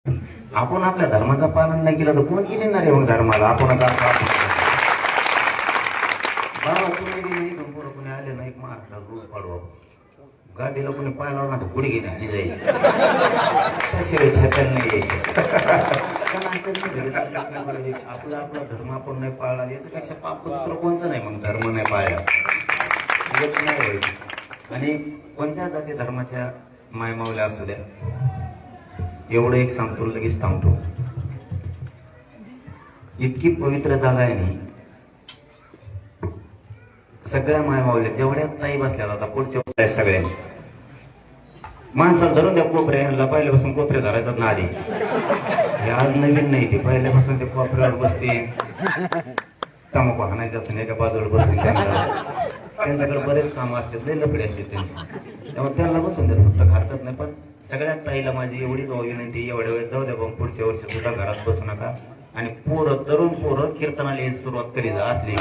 आपण आपल्या धर्माचं पालन नाही केलं तर कोण घेणार आहे मग धर्माला? आपणच बाबा तुम्ही पुढे कोणी आले नाही महाराष्ट्रात रोज पाडू गादीला कोणी पाय लावला तर पुढे घेणे आणि जायचे त्याशिवाय ठेकायला नाही यायचे. आपला आपला धर्म आपण नाही पाळला याच्यापेक्षा पाप दुसरं कोणचं नाही. मग धर्म नाही पाळला हेच नाही व्हायचं. आणि कोणत्या जाती धर्माच्या मायमावल्या असू द्या, एवढं एक सांगतो लगेच थांबतो. इतकी पवित्र जागा आहे नाही, सगळ्या मायमावल्या जेवढ्या ताई बसल्या जातात पुढच्या सगळ्या माणसाला धरून द्या कोपऱ्याला. पहिल्यापासून कोपऱ्या धरायचा ना आधी, हे आज नवीन नाही. ते पहिल्यापासून ते कोपऱ्यावर बसते, तंबाखू हाणायचं असं एका बाजूला बसून त्यांच्याकडे बरेच काम असतात, लय लफडे असतात त्यांचे. त्यामुळे त्यांना बसून द्या, फक्त हरकत नाही. पण सगळ्यात ताईला माझी एवढी विनंती, एवढ्या वेळेस जाऊ द्या पण पुढच्या वर्षी सुद्धा घरात बसू नका. आणि पोरं, तरुण पोरं कीर्तनाला सुरुवात करी जा असली.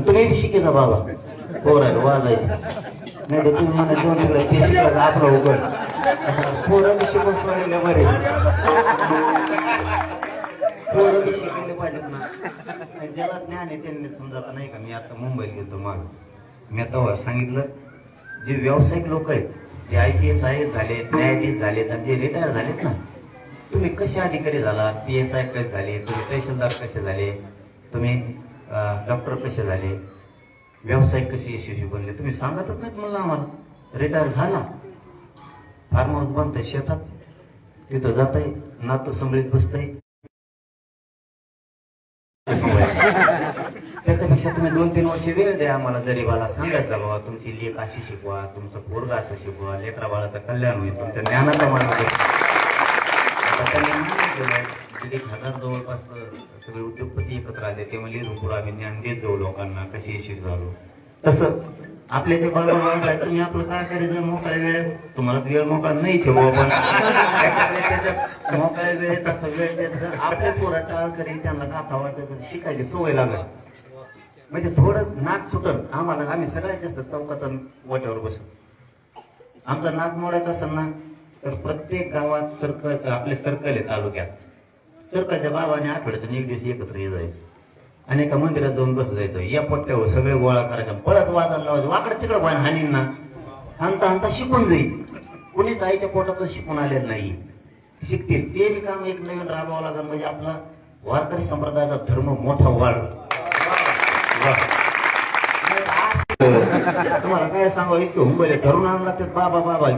तुम्ही शिकेचा बाबा पोरं वाजायचे नाही तर तुम्ही मला जेवण तिकडे ते शिकायचं आपलं उघड. पोरं बी शिकून सोडलेल्या बरे, पोरं बी शिकवले पाहिजेत ना. ज्याला ज्ञान आहे त्यांनी समजायचं नाही का. मी आता मुंबईला गेलो मग मी आता सांगितलं, जे व्यावसायिक लोक आहेत जे IPS झालेत, न्यायाधीश झालेत आणि जे रिटायर झालेत ना, तुम्ही कसे अधिकारी झाला, PSI कसे झाले, तुम्ही तहसीलदार कसे झाले, तुम्ही डॉक्टर कसे झाले, व्यावसायिक कसे यशस्वी बनले, तुम्ही सांगतच नाहीत मला. आम्हाला रिटायर झाला, फार्म हाऊस बांधताय शेतात, तिथं जाताय, नातू संभळीत बसताय. त्याच्यापेक्षा तुम्ही 2-3 वर्ष वेळ द्या आम्हाला. गरीबाला सांगायचा बाबा तुमची लेख अशी शिकवा, तुमचं पोरगा असं शिकवा, लेकरा बाळाचं कल्याण होईल, तुमच्या ज्ञानाचा मार्ग. आता 1,000 जवळपास सगळे उद्योगपती एकत्र आले. ते म्हणजे पुढे आम्ही ज्ञान देत जाऊ लोकांना, कशी यशस्वी झालो. तसं आपल्या जे बाबा तुम्ही आपलं काय करायचं मोकळ्या वेळेत, तुम्हाला वेळ मोकळा नाही ठेवू आपण त्याच्यात मोकळ्या वेळेत असं वेळ देत आपले पोरं टाळ करी, त्यांना गाथा वाचायचं शिकायची सवय लागेल. म्हणजे थोडं नाक सुटल आम्हाला. आम्ही सगळ्यात जास्त चौकात वाट्यावर बसू. आमचा नाक मोडायचा असेल ना तर प्रत्येक गावात सर्कल, आपले सर्कल आहे तालुक्यात, सर्कलच्या बाबाने आठवड्यातून एक दिवस एकत्र जायचं आणि एका मंदिरात जाऊन बस जायचं. या पट्ट्यावर सगळे गोळा करायचा, पळत वाजायला लावायचं, वाकडं तिकडं पाहिजे हानींना. हानता हानता शिकून जाईल. कुणीच आईच्या पोटात शिकून आलेलं नाही, शिकतील. ते बी काम एक नवीन राबवावं लागेल, म्हणजे आपला वारकरी संप्रदायाचा धर्म मोठा वाढ. तुम्हाला काय सांगावं, इतकं हुंबले धरून आणला ते बाबा बाबा